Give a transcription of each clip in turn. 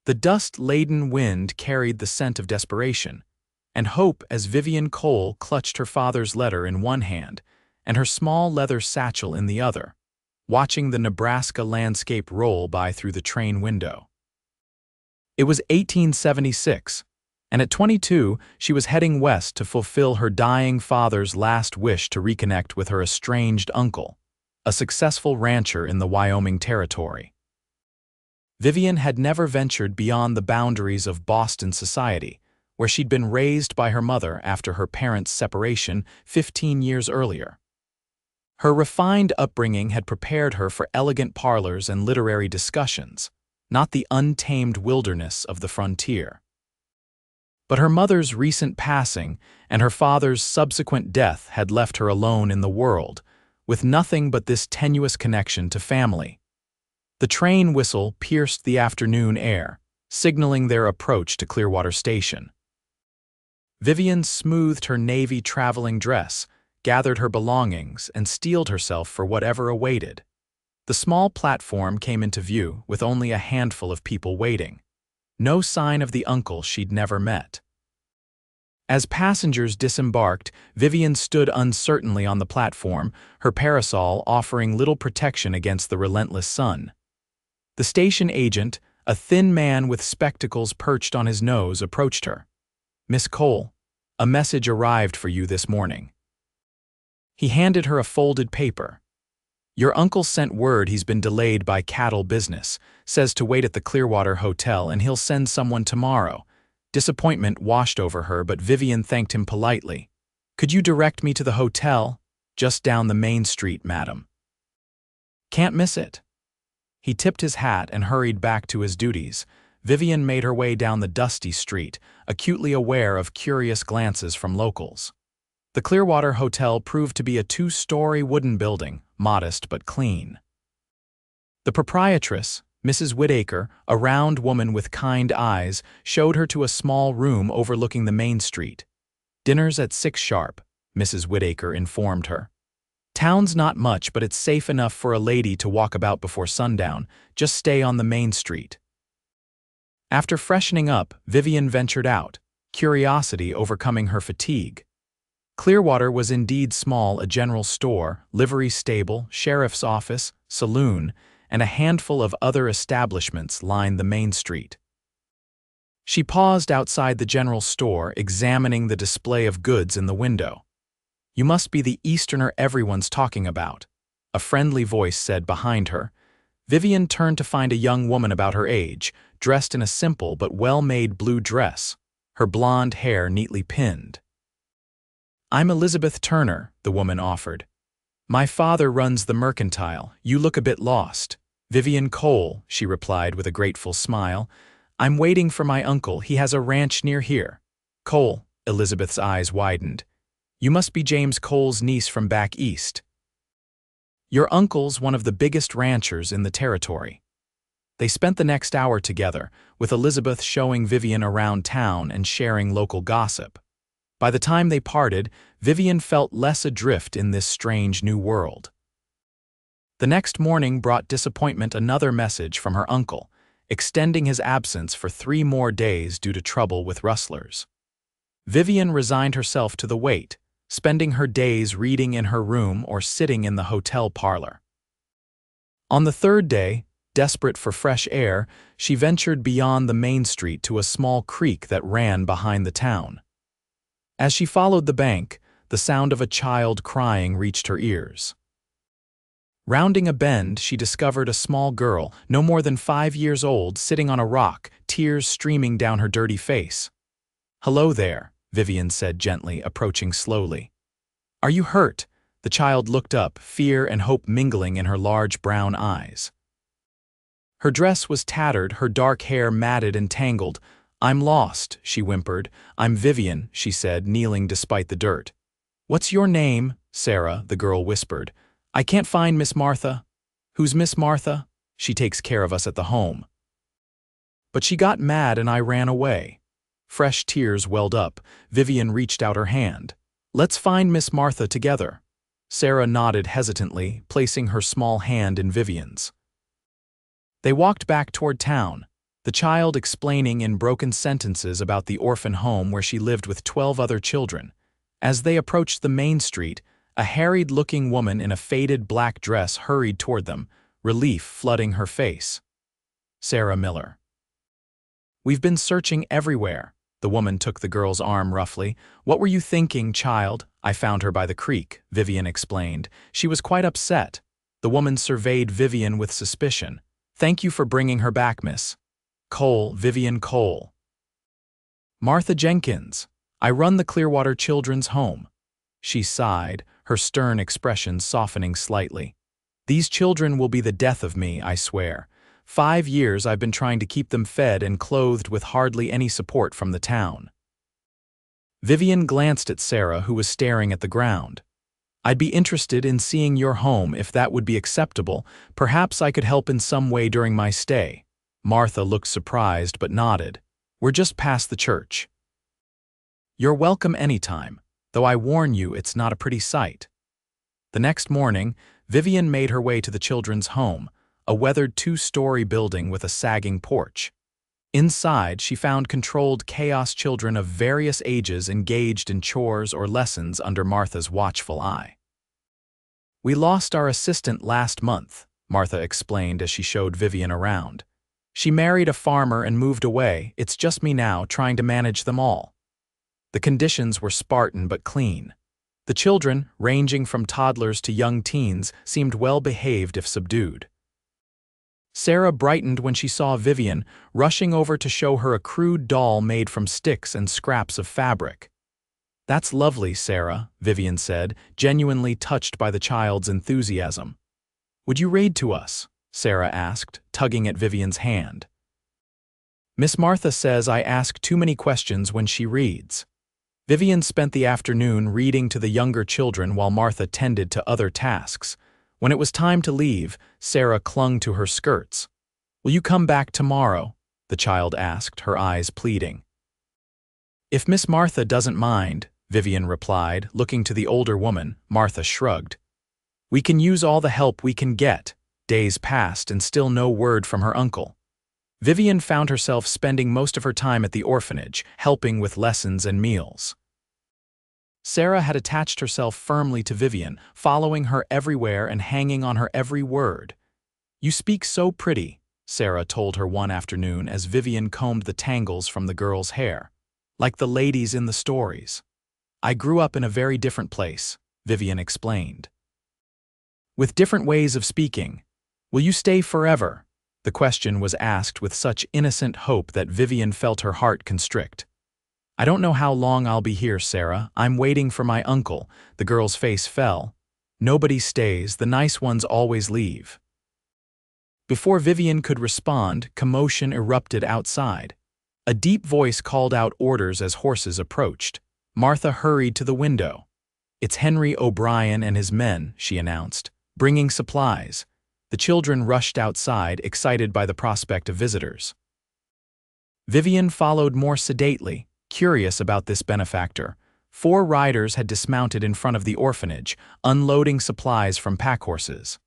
The dust-laden wind carried the scent of desperation, and hope as Vivian Cole clutched her father's letter in one hand and her small leather satchel in the other, watching the Nebraska landscape roll by through the train window. It was 1876, and at 22, she was heading west to fulfill her dying father's last wish to reconnect with her estranged uncle, a successful rancher in the Wyoming Territory. Vivian had never ventured beyond the boundaries of Boston society, where she'd been raised by her mother after her parents' separation 15 years earlier. Her refined upbringing had prepared her for elegant parlors and literary discussions, not the untamed wilderness of the frontier. But her mother's recent passing and her father's subsequent death had left her alone in the world, with nothing but this tenuous connection to family. The train whistle pierced the afternoon air, signaling their approach to Clearwater Station. Vivian smoothed her navy traveling dress, gathered her belongings, and steeled herself for whatever awaited. The small platform came into view with only a handful of people waiting. No sign of the uncle she'd never met. As passengers disembarked, Vivian stood uncertainly on the platform, her parasol offering little protection against the relentless sun. The station agent, a thin man with spectacles perched on his nose, approached her. "Miss Cole, a message arrived for you this morning." He handed her a folded paper. "Your uncle sent word he's been delayed by cattle business, says to wait at the Clearwater Hotel and he'll send someone tomorrow." Disappointment washed over her, but Vivian thanked him politely. "Could you direct me to the hotel? Just down the main street, madam." "Can't miss it." He tipped his hat and hurried back to his duties. Vivian made her way down the dusty street, acutely aware of curious glances from locals. The Clearwater Hotel proved to be a 2-story wooden building, modest but clean. The proprietress, Mrs. Whitaker, a round woman with kind eyes, showed her to a small room overlooking the main street. "Dinner's at 6 sharp," Mrs. Whitaker informed her. "Town's not much, but it's safe enough for a lady to walk about before sundown. Just stay on the main street." After freshening up, Vivian ventured out, curiosity overcoming her fatigue. Clearwater was indeed small: a general store, livery stable, sheriff's office, saloon, and a handful of other establishments lined the main street. She paused outside the general store, examining the display of goods in the window. "You must be the Easterner everyone's talking about," a friendly voice said behind her. Vivian turned to find a young woman about her age, dressed in a simple but well-made blue dress, her blonde hair neatly pinned. "I'm Elizabeth Turner," the woman offered. "My father runs the mercantile. You look a bit lost." "Vivian Cole," she replied with a grateful smile. "I'm waiting for my uncle. He has a ranch near here." "Cole," Elizabeth's eyes widened. "You must be James Cole's niece from back east. Your uncle's one of the biggest ranchers in the territory." They spent the next hour together, with Elizabeth showing Vivian around town and sharing local gossip. By the time they parted, Vivian felt less adrift in this strange new world. The next morning brought disappointment: another message from her uncle, extending his absence for 3 more days due to trouble with rustlers. Vivian resigned herself to the wait, spending her days reading in her room or sitting in the hotel parlor. On the 3rd day, desperate for fresh air, she ventured beyond the main street to a small creek that ran behind the town. As she followed the bank, the sound of a child crying reached her ears. Rounding a bend, she discovered a small girl, no more than 5 years old, sitting on a rock, tears streaming down her dirty face. "Hello there," Vivian said gently, approaching slowly. "Are you hurt?" The child looked up, fear and hope mingling in her large brown eyes. Her dress was tattered, her dark hair matted and tangled. "I'm lost," she whimpered. "I'm Vivian," she said, kneeling despite the dirt. "What's your name?" "Sarah," the girl whispered. "I can't find Miss Martha." "Who's Miss Martha?" "She takes care of us at the home." "But she got mad and I ran away." Fresh tears welled up. Vivian reached out her hand. "Let's find Miss Martha together." Sarah nodded hesitantly, placing her small hand in Vivian's. They walked back toward town. the child explaining in broken sentences about the orphan home where she lived with 12 other children. As they approached the main street, a harried-looking woman in a faded black dress hurried toward them, relief flooding her face. Sarah Miller. "We've been searching everywhere." The woman took the girl's arm roughly. "What were you thinking, child?" "I found her by the creek," Vivian explained. "She was quite upset." The woman surveyed Vivian with suspicion. "Thank you for bringing her back, Miss Cole, Vivian Cole." "Martha Jenkins. I run the Clearwater Children's Home." She sighed, her stern expression softening slightly. "These children will be the death of me, I swear. 5 years I've been trying to keep them fed and clothed with hardly any support from the town." Vivian glanced at Sarah, who was staring at the ground. "I'd be interested in seeing your home if that would be acceptable. Perhaps I could help in some way during my stay." Martha looked surprised but nodded. "We're just past the church." "You're welcome anytime, though I warn you it's not a pretty sight." The next morning, Vivian made her way to the children's home, a weathered 2-story building with a sagging porch. Inside, she found controlled chaos children of various ages engaged in chores or lessons under Martha's watchful eye. "We lost our assistant last month," Martha explained as she showed Vivian around. "She married a farmer and moved away. It's just me now, trying to manage them all." The conditions were Spartan but clean. The children, ranging from toddlers to young teens, seemed well-behaved if subdued. Sarah brightened when she saw Vivian, rushing over to show her a crude doll made from sticks and scraps of fabric. "That's lovely, Sarah," Vivian said, genuinely touched by the child's enthusiasm. "Would you read to us?" Sarah asked, tugging at Vivian's hand. "Miss Martha says I ask too many questions when she reads." Vivian spent the afternoon reading to the younger children while Martha tended to other tasks. When it was time to leave, Sarah clung to her skirts. "Will you come back tomorrow?" the child asked, her eyes pleading. "If Miss Martha doesn't mind," Vivian replied, looking to the older woman. Martha shrugged. "We can use all the help we can get." Days passed and still no word from her uncle. Vivian found herself spending most of her time at the orphanage, helping with lessons and meals. Sarah had attached herself firmly to Vivian, following her everywhere and hanging on her every word. "You speak so pretty," Sarah told her one afternoon as Vivian combed the tangles from the girl's hair. "Like the ladies in the stories." "I grew up in a very different place," Vivian explained. "With different ways of speaking. Will you stay forever?" The question was asked with such innocent hope that Vivian felt her heart constrict. "I don't know how long I'll be here, Sarah. I'm waiting for my uncle." The girl's face fell. "Nobody stays, the nice ones always leave." Before Vivian could respond, commotion erupted outside. A deep voice called out orders as horses approached. Martha hurried to the window. "It's Henry O'Brien and his men," she announced, "bringing supplies." The children rushed outside, excited by the prospect of visitors. Vivian followed more sedately, curious about this benefactor. 4 riders had dismounted in front of the orphanage, unloading supplies from packhorses.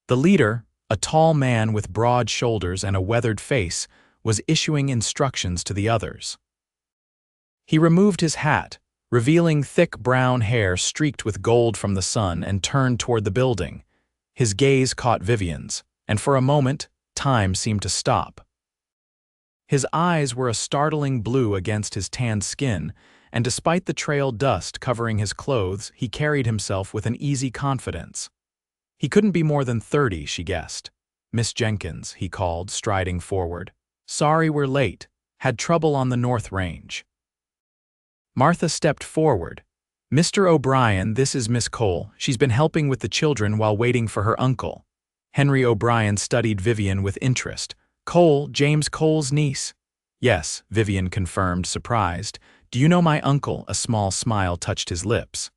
The leader, a tall man with broad shoulders and a weathered face, was issuing instructions to the others. He removed his hat, revealing thick brown hair streaked with gold from the sun, and turned toward the building. His gaze caught Vivian's, and for a moment, time seemed to stop. His eyes were a startling blue against his tanned skin, and despite the trail dust covering his clothes, he carried himself with an easy confidence. He couldn't be more than 30, she guessed. "Miss Jenkins," he called, striding forward. "Sorry we're late. Had trouble on the North Range." Martha stepped forward. "Mr. O'Brien, this is Miss Cole. She's been helping with the children while waiting for her uncle." Henry O'Brien studied Vivian with interest. "Cole, James Cole's niece?" "Yes," Vivian confirmed, surprised. "Do you know my uncle?" A small smile touched his lips.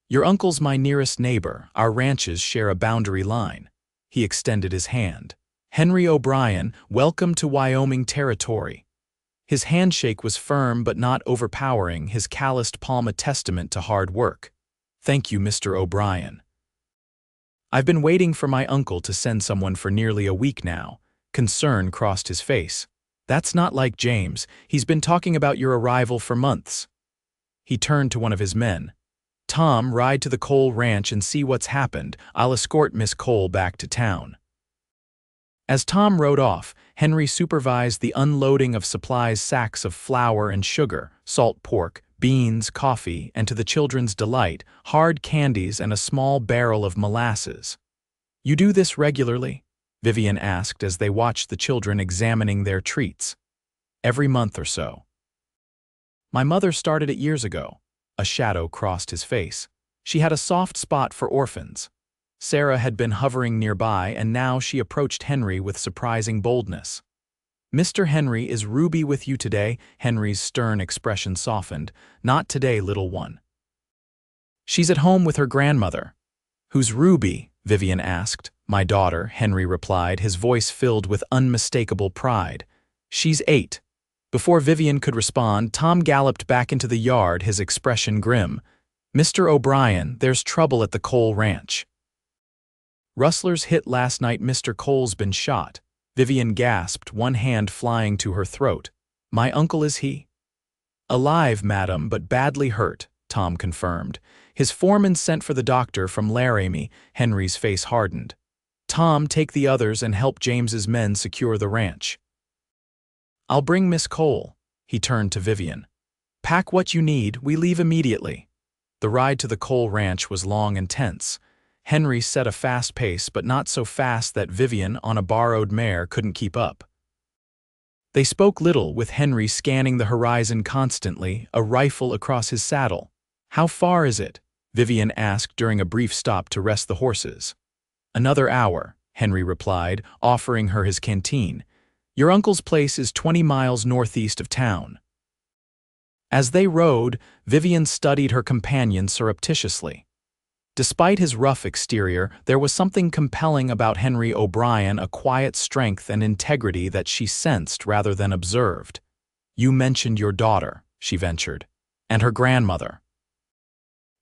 "Your uncle's my nearest neighbor. Our ranches share a boundary line." He extended his hand. "Henry O'Brien, welcome to Wyoming Territory." His handshake was firm but not overpowering, his calloused palm a testament to hard work. "Thank you, Mr. O'Brien. I've been waiting for my uncle to send someone for nearly a week now. Concern crossed his face. That's not like James. He's been talking about your arrival for months. He turned to one of his men. Tom, ride to the Cole ranch and see what's happened. I'll escort Miss Cole back to town. As Tom rode off, Henry supervised the unloading of supplies, sacks of flour and sugar, salt pork, beans, coffee, and to the children's delight, hard candies and a small barrel of molasses. You do this regularly? Vivian asked as they watched the children examining their treats. Every month or so. My mother started it years ago. A shadow crossed his face. She had a soft spot for orphans. Sarah had been hovering nearby, and now she approached Henry with surprising boldness. Mr. Henry, is Ruby with you today? Henry's stern expression softened. Not today, little one. She's at home with her grandmother. Who's Ruby? Vivian asked. My daughter, Henry replied, his voice filled with unmistakable pride. She's 8. Before Vivian could respond, Tom galloped back into the yard, his expression grim. Mr. O'Brien, there's trouble at the Cole ranch. Rustlers hit last night. Mr. Cole's been shot. Vivian gasped, one hand flying to her throat. My uncle, is he? Alive, madam, but badly hurt, Tom confirmed. His foreman sent for the doctor from Laramie. Henry's face hardened. Tom, take the others and help James's men secure the ranch. I'll bring Miss Cole. He turned to Vivian. Pack what you need, we leave immediately. The ride to the Cole ranch was long and tense. Henry set a fast pace, but not so fast that Vivian, on a borrowed mare, couldn't keep up. They spoke little, with Henry scanning the horizon constantly, a rifle across his saddle. How far is it? Vivian asked during a brief stop to rest the horses. Another hour, Henry replied, offering her his canteen. Your uncle's place is 20 miles northeast of town. As they rode, Vivian studied her companion surreptitiously. Despite his rough exterior, there was something compelling about Henry O'Brien, a quiet strength and integrity that she sensed rather than observed. You mentioned your daughter, she ventured, and her grandmother.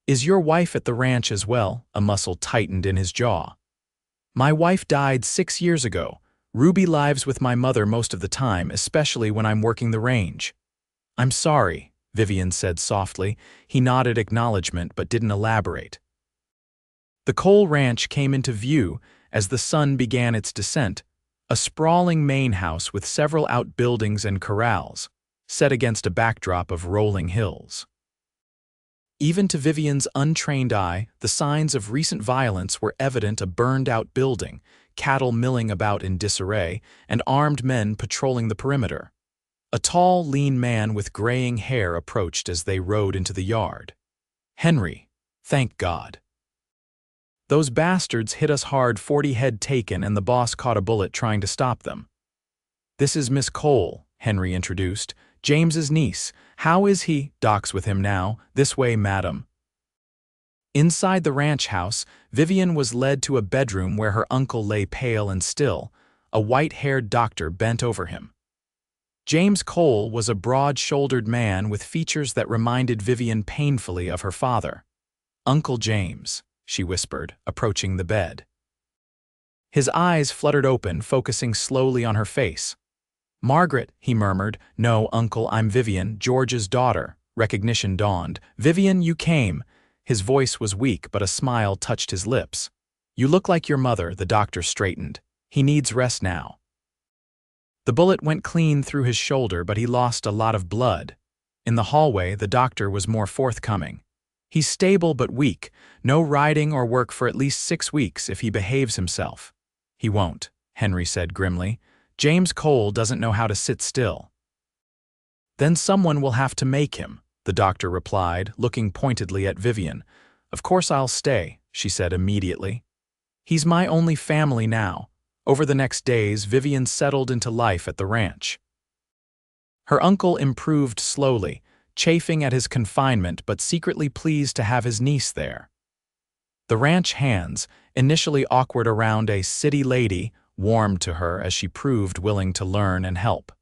Is your wife at the ranch as well? A muscle tightened in his jaw. My wife died 6 years ago. Ruby lives with my mother most of the time, especially when I'm working the range. I'm sorry, Vivian said softly. He nodded acknowledgement but didn't elaborate. The Cole ranch came into view as the sun began its descent, a sprawling main house with several outbuildings and corrals, set against a backdrop of rolling hills. Even to Vivian's untrained eye, the signs of recent violence were evident: a burned-out building, cattle milling about in disarray, and armed men patrolling the perimeter. A tall, lean man with graying hair approached as they rode into the yard. Henry, thank God. Those bastards hit us hard. 40 head taken, and the boss caught a bullet trying to stop them. This is Miss Cole, Henry introduced. James's niece. How is he? Doc's with him now. This way, madam. Inside the ranch house, Vivian was led to a bedroom where her uncle lay pale and still, a white-haired doctor bent over him. James Cole was a broad-shouldered man with features that reminded Vivian painfully of her father. Uncle James, she whispered, approaching the bed. His eyes fluttered open, focusing slowly on her face. Margaret, he murmured. No, uncle, I'm Vivian, George's daughter. Recognition dawned. Vivian, you came. His voice was weak, but a smile touched his lips. You look like your mother, the doctor straightened. He needs rest now. The bullet went clean through his shoulder, but he lost a lot of blood. In the hallway, the doctor was more forthcoming. He's stable but weak. No riding or work for at least 6 weeks if he behaves himself. He won't, Henry said grimly. James Cole doesn't know how to sit still. Then someone will have to make him, the doctor replied, looking pointedly at Vivian. Of course I'll stay, she said immediately. He's my only family now. Over the next days, Vivian settled into life at the ranch. Her uncle improved slowly, chafing at his confinement but secretly pleased to have his niece there. The ranch hands, initially awkward around a city lady, warmed to her as she proved willing to learn and help.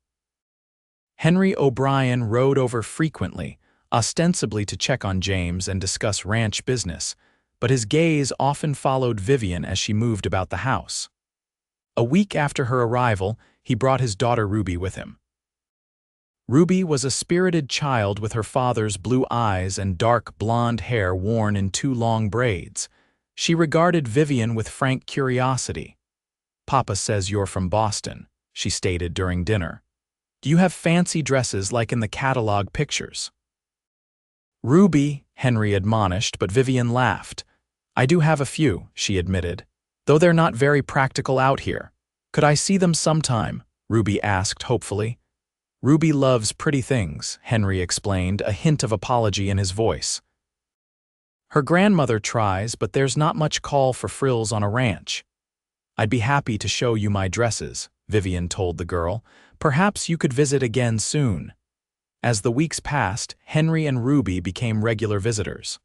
Henry O'Brien rode over frequently, ostensibly to check on James and discuss ranch business, but his gaze often followed Vivian as she moved about the house. A week after her arrival, he brought his daughter Ruby with him. Ruby was a spirited child with her father's blue eyes and dark blonde hair worn in 2 long braids. She regarded Vivian with frank curiosity. "Papa says you're from Boston," she stated during dinner. "Do you have fancy dresses like in the catalog pictures?" "Ruby," Henry admonished, but Vivian laughed. "I do have a few," she admitted, "though they're not very practical out here. Could I see them sometime?" Ruby asked hopefully. "Ruby loves pretty things," Henry explained, a hint of apology in his voice. "Her grandmother tries, but there's not much call for frills on a ranch." "I'd be happy to show you my dresses," Vivian told the girl. "Perhaps you could visit again soon." As the weeks passed, Henry and Ruby became regular visitors.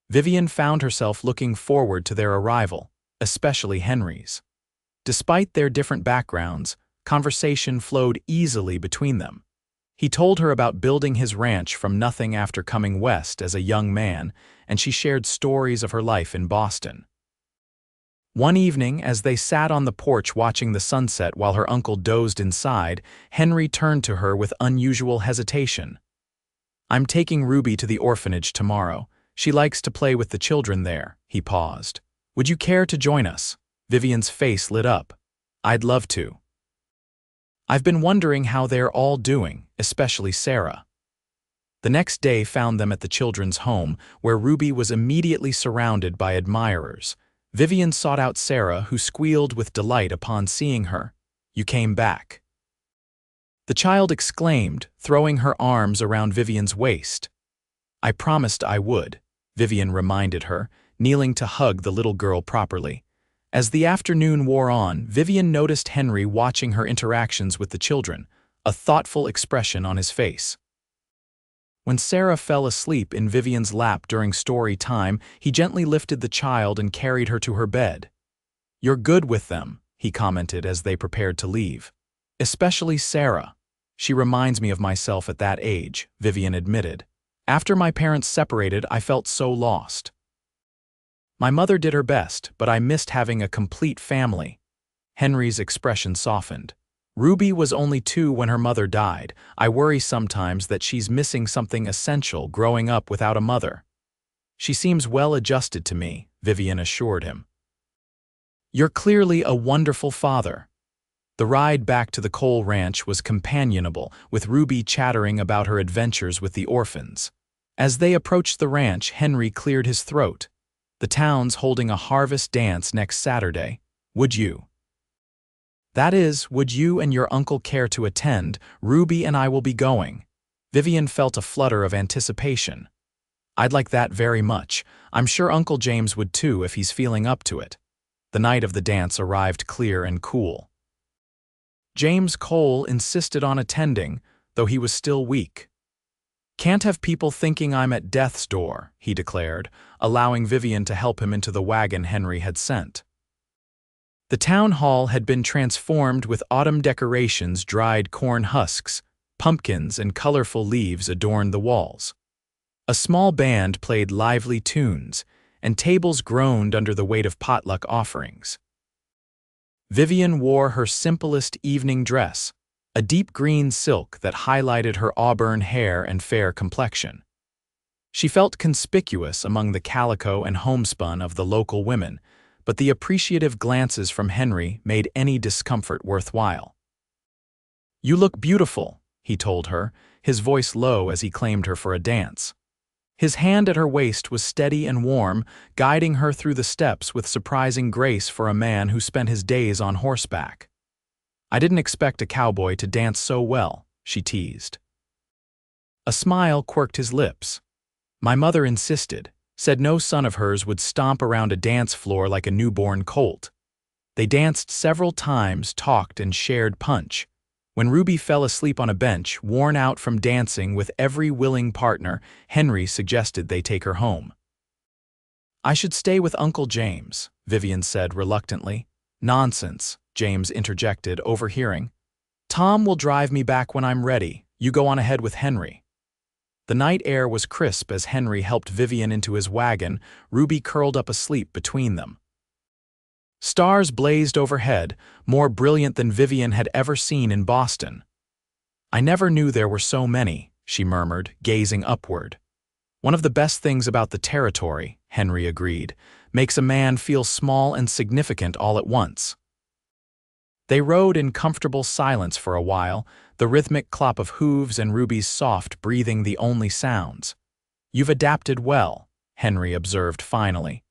Vivian found herself looking forward to their arrival, especially Henry's. Despite their different backgrounds, conversation flowed easily between them. He told her about building his ranch from nothing after coming west as a young man, and she shared stories of her life in Boston. One evening, as they sat on the porch watching the sunset while her uncle dozed inside, Henry turned to her with unusual hesitation. "I'm taking Ruby to the orphanage tomorrow. She likes to play with the children there," he paused. "Would you care to join us?" Vivian's face lit up. "I'd love to. I've been wondering how they're all doing, especially Sarah." The next day found them at the children's home, where Ruby was immediately surrounded by admirers. Vivian sought out Sarah, who squealed with delight upon seeing her. "You came back." The child exclaimed, throwing her arms around Vivian's waist. "I promised I would," Vivian reminded her, kneeling to hug the little girl properly. As the afternoon wore on, Vivian noticed Henry watching her interactions with the children, a thoughtful expression on his face. When Sarah fell asleep in Vivian's lap during story time, he gently lifted the child and carried her to her bed. "You're good with them," he commented as they prepared to leave. "Especially Sarah. She reminds me of myself at that age," Vivian admitted. "After my parents separated, I felt so lost. My mother did her best, but I missed having a complete family." Henry's expression softened. "Ruby was only 2 when her mother died. I worry sometimes that she's missing something essential growing up without a mother." "She seems well adjusted to me," Vivian assured him. "You're clearly a wonderful father." The ride back to the Cole ranch was companionable, with Ruby chattering about her adventures with the orphans. As they approached the ranch, Henry cleared his throat. "The town's holding a harvest dance next Saturday. Would you? That is, would you and your uncle care to attend? Ruby and I will be going." Vivian felt a flutter of anticipation. "I'd like that very much. I'm sure Uncle James would too if he's feeling up to it." The night of the dance arrived clear and cool. James Cole insisted on attending, though he was still weak. "Can't have people thinking I'm at death's door," he declared, allowing Vivian to help him into the wagon Henry had sent. The town hall had been transformed with autumn decorations, dried corn husks, pumpkins, and colorful leaves adorned the walls. A small band played lively tunes, and tables groaned under the weight of potluck offerings. Vivian wore her simplest evening dress, a deep green silk that highlighted her auburn hair and fair complexion. She felt conspicuous among the calico and homespun of the local women, but the appreciative glances from Henry made any discomfort worthwhile. "You look beautiful," he told her, his voice low as he claimed her for a dance. His hand at her waist was steady and warm, guiding her through the steps with surprising grace for a man who spent his days on horseback. "I didn't expect a cowboy to dance so well," she teased. A smile quirked his lips. "My mother insisted, said no son of hers would stomp around a dance floor like a newborn colt." They danced several times, talked, and shared punch. When Ruby fell asleep on a bench, worn out from dancing with every willing partner, Henry suggested they take her home. "I should stay with Uncle James," Vivian said reluctantly. "Nonsense," James interjected, overhearing. "Tom will drive me back when I'm ready. You go on ahead with Henry." The night air was crisp as Henry helped Vivian into his wagon, Ruby curled up asleep between them. Stars blazed overhead, more brilliant than Vivian had ever seen in Boston. "I never knew there were so many," she murmured, gazing upward. "One of the best things about the territory," Henry agreed, "makes a man feel small and significant all at once." They rode in comfortable silence for a while, the rhythmic clop of hooves and Ruby's soft breathing the only sounds. "You've adapted well," Henry observed finally.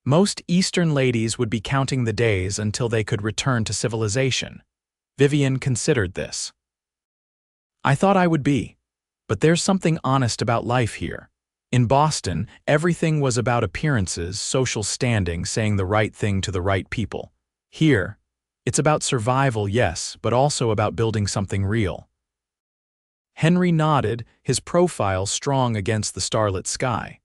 "Most Eastern ladies would be counting the days until they could return to civilization." Vivian considered this. "I thought I would be. But there's something honest about life here. In Boston, everything was about appearances, social standing, saying the right thing to the right people. Here, it's about survival, yes, but also about building something real." Henry nodded, his profile strong against the starlit sky.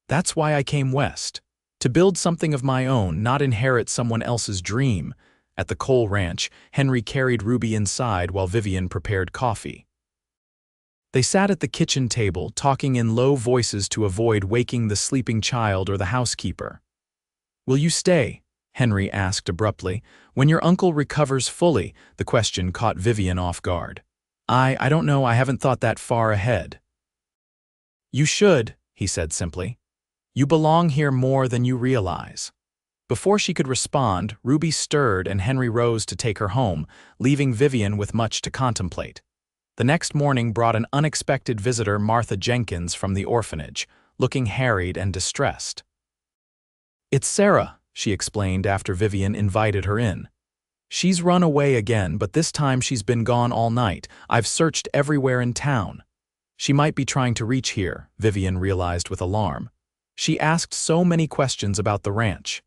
"That's why I came west. To build something of my own, not inherit someone else's dream." At the Cole Ranch, Henry carried Ruby inside while Vivian prepared coffee. They sat at the kitchen table, talking in low voices to avoid waking the sleeping child or the housekeeper. "Will you stay?" Henry asked abruptly. "When your uncle recovers fully." The question caught Vivian off guard. I don't know, I haven't thought that far ahead." "You should," he said simply. "You belong here more than you realize." Before she could respond, Ruby stirred and Henry rose to take her home, leaving Vivian with much to contemplate. The next morning brought an unexpected visitor, Martha Jenkins, from the orphanage, looking harried and distressed. "It's Sarah," she explained after Vivian invited her in. "She's run away again, but this time she's been gone all night. I've searched everywhere in town." She might be trying to reach here, Vivian realized with alarm. She asked so many questions about the ranch.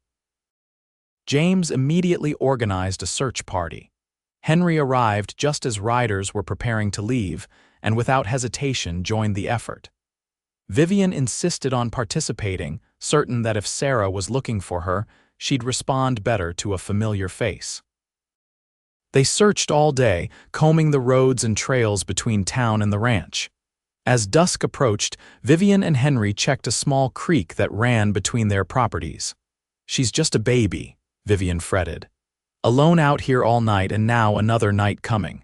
James immediately organized a search party. Henry arrived just as riders were preparing to leave, and without hesitation joined the effort. Vivian insisted on participating, certain that if Sarah was looking for her, she'd respond better to a familiar face. They searched all day, combing the roads and trails between town and the ranch. As dusk approached, Vivian and Henry checked a small creek that ran between their properties. "She's just a baby," Vivian fretted. "Alone out here all night and now another night coming."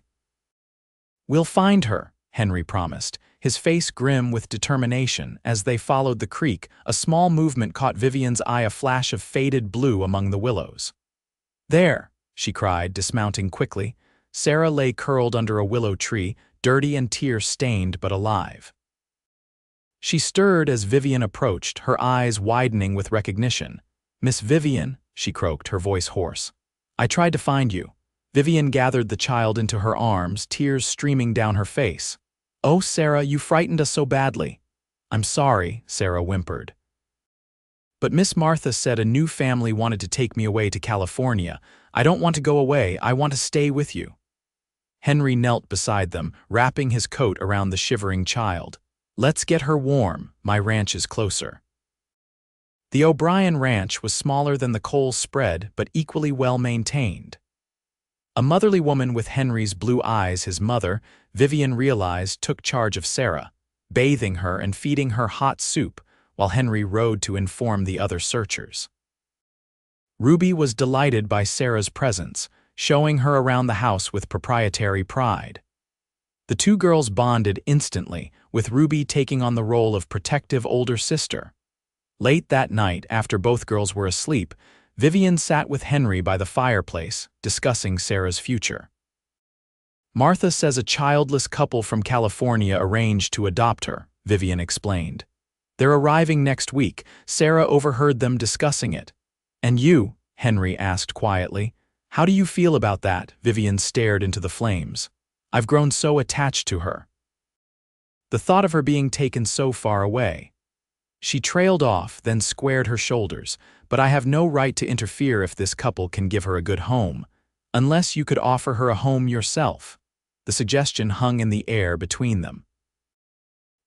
"We'll find her," Henry promised, his face grim with determination. As they followed the creek, a small movement caught Vivian's eye, a flash of faded blue among the willows. "There!" she cried, dismounting quickly. Sarah lay curled under a willow tree, dirty and tear-stained but alive. She stirred as Vivian approached, her eyes widening with recognition. "Miss Vivian," she croaked, her voice hoarse. "I tried to find you." Vivian gathered the child into her arms, tears streaming down her face. "Oh, Sarah, you frightened us so badly." "I'm sorry," Sarah whimpered. "But Miss Martha said a new family wanted to take me away to California. I don't want to go away, I want to stay with you." Henry knelt beside them, wrapping his coat around the shivering child. "Let's get her warm, my ranch is closer." The O'Brien Ranch was smaller than the Cole spread, but equally well-maintained. A motherly woman with Henry's blue eyes, his mother, Vivian realized, took charge of Sarah, bathing her and feeding her hot soup, while Henry rode to inform the other searchers. Ruby was delighted by Sarah's presence, showing her around the house with proprietary pride. The two girls bonded instantly, with Ruby taking on the role of protective older sister. Late that night, after both girls were asleep, Vivian sat with Henry by the fireplace, discussing Sarah's future. "Martha says a childless couple from California arranged to adopt her," Vivian explained. "They're arriving next week." Sarah overheard them discussing it. "And you?" Henry asked quietly. "How do you feel about that?" Vivian stared into the flames. "I've grown so attached to her. The thought of her being taken so far away." She trailed off, then squared her shoulders. "But I have no right to interfere if this couple can give her a good home. Unless you could offer her a home yourself." The suggestion hung in the air between them.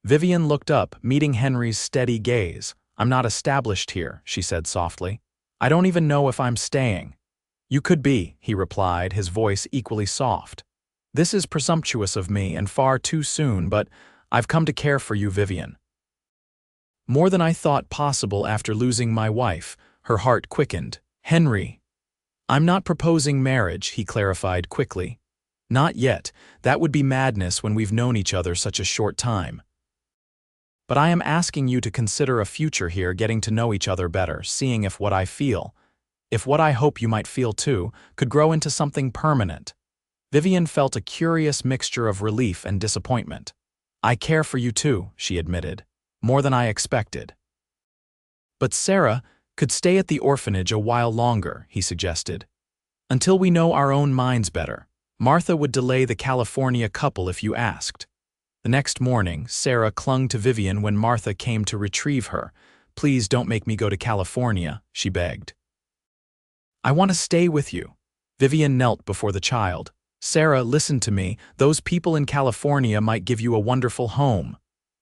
Vivian looked up, meeting Henry's steady gaze. "I'm not established here," she said softly. "I don't even know if I'm staying." "You could be," he replied, his voice equally soft. "This is presumptuous of me and far too soon, but I've come to care for you, Vivian. More than I thought possible after losing my wife." Her heart quickened. "Henry." I'm not proposing marriage, he clarified quickly. Not yet. That would be madness when we've known each other such a short time. But I am asking you to consider a future here, getting to know each other better, seeing if what I feel, if what I hope you might feel too, could grow into something permanent. Vivian felt a curious mixture of relief and disappointment. I care for you too, she admitted, more than I expected. But Sarah could stay at the orphanage a while longer, he suggested. Until we know our own minds better. Martha would delay the California couple if you asked. The next morning, Sarah clung to Vivian when Martha came to retrieve her. Please don't make me go to California, she begged. I want to stay with you. Vivian knelt before the child. Sarah, listen to me. Those people in California might give you a wonderful home.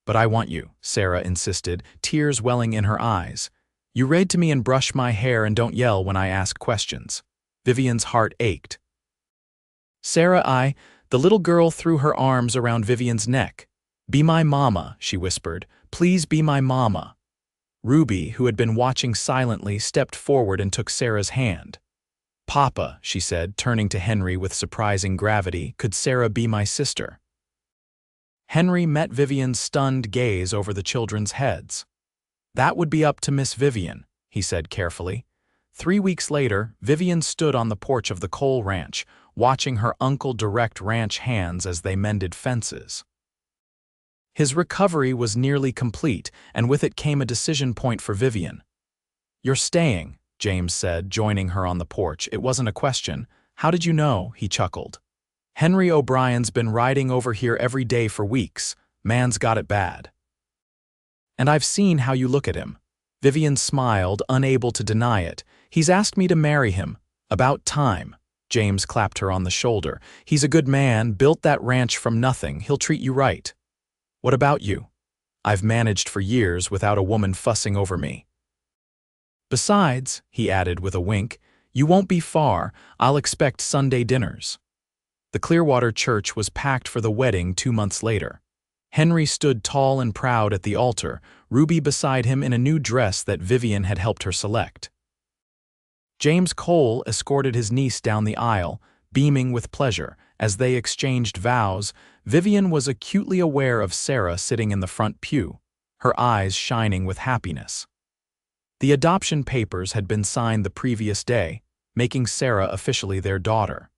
But I want you, Sarah insisted, tears welling in her eyes. You read to me and brush my hair and don't yell when I ask questions. Vivian's heart ached. Sarah, the little girl threw her arms around Vivian's neck. Be my mama, she whispered. Please be my mama. Ruby, who had been watching silently, stepped forward and took Sarah's hand. Papa, she said, turning to Henry with surprising gravity, could Sarah be my sister? Henry met Vivian's stunned gaze over the children's heads. That would be up to Miss Vivian, he said carefully. 3 weeks later, Vivian stood on the porch of the Cole Ranch, watching her uncle direct ranch hands as they mended fences. His recovery was nearly complete, and with it came a decision point for Vivian. You're staying, James said, joining her on the porch. It wasn't a question. How did you know? He chuckled. Henry O'Brien's been riding over here every day for weeks. Man's got it bad. And I've seen how you look at him. Vivian smiled, unable to deny it. He's asked me to marry him. About time. James clapped her on the shoulder. He's a good man, built that ranch from nothing. He'll treat you right. What about you? I've managed for years without a woman fussing over me. Besides, he added with a wink, you won't be far. I'll expect Sunday dinners. The Clearwater church was packed for the wedding 2 months later. Henry stood tall and proud at the altar, Ruby beside him in a new dress that Vivian had helped her select. James Cole escorted his niece down the aisle, beaming with pleasure. As they exchanged vows, Vivian was acutely aware of Sarah sitting in the front pew, her eyes shining with happiness. The adoption papers had been signed the previous day, making Sarah officially their daughter.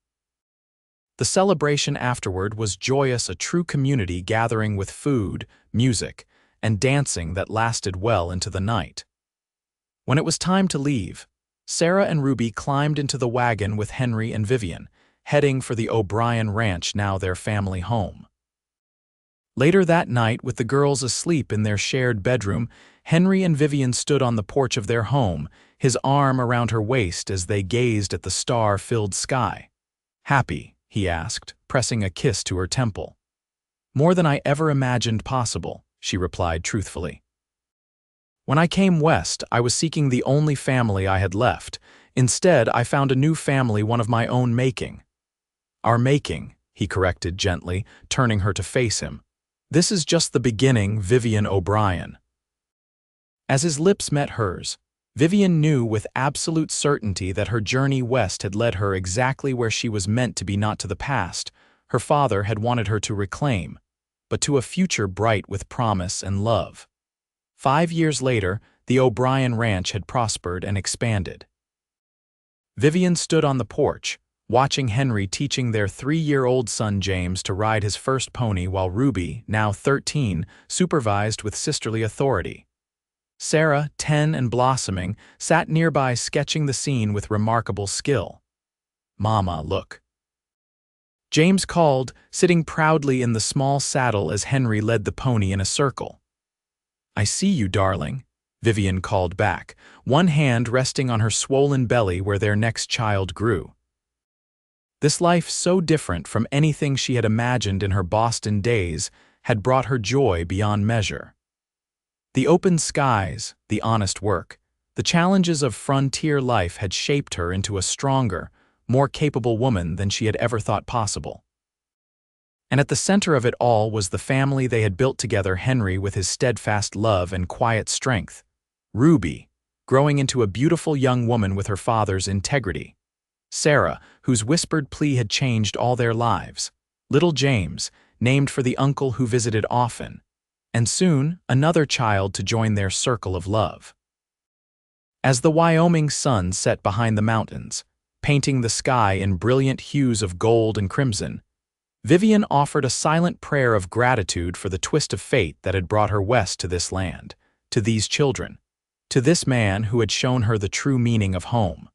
The celebration afterward was joyous, a true community gathering with food, music, and dancing that lasted well into the night. When it was time to leave, Sarah and Ruby climbed into the wagon with Henry and Vivian, heading for the O'Brien Ranch, now their family home. Later that night, with the girls asleep in their shared bedroom, Henry and Vivian stood on the porch of their home, his arm around her waist as they gazed at the star-filled sky. Happy? He asked, pressing a kiss to her temple. More than I ever imagined possible, she replied truthfully. When I came west, I was seeking the only family I had left. Instead, I found a new family, one of my own making. Our making, he corrected gently, turning her to face him. This is just the beginning, Vivian O'Brien. As his lips met hers, Vivian knew with absolute certainty that her journey west had led her exactly where she was meant to be, not to the past her father had wanted her to reclaim, but to a future bright with promise and love. 5 years later, the O'Brien Ranch had prospered and expanded. Vivian stood on the porch, watching Henry teaching their 3-year-old son James to ride his first pony, while Ruby, now 13, supervised with sisterly authority. Sarah, 10 and blossoming, sat nearby sketching the scene with remarkable skill. Mama, look. James called, sitting proudly in the small saddle as Henry led the pony in a circle. I see you, darling, Vivian called back, one hand resting on her swollen belly where their next child grew. This life, so different from anything she had imagined in her Boston days, had brought her joy beyond measure. The open skies, the honest work, the challenges of frontier life had shaped her into a stronger, more capable woman than she had ever thought possible. And at the center of it all was the family they had built together, Henry with his steadfast love and quiet strength, Ruby, growing into a beautiful young woman with her father's integrity. Sarah, whose whispered plea had changed all their lives, little James, named for the uncle who visited often, and soon another child to join their circle of love. As the Wyoming sun set behind the mountains, painting the sky in brilliant hues of gold and crimson, Vivian offered a silent prayer of gratitude for the twist of fate that had brought her west to this land, to these children, to this man who had shown her the true meaning of home.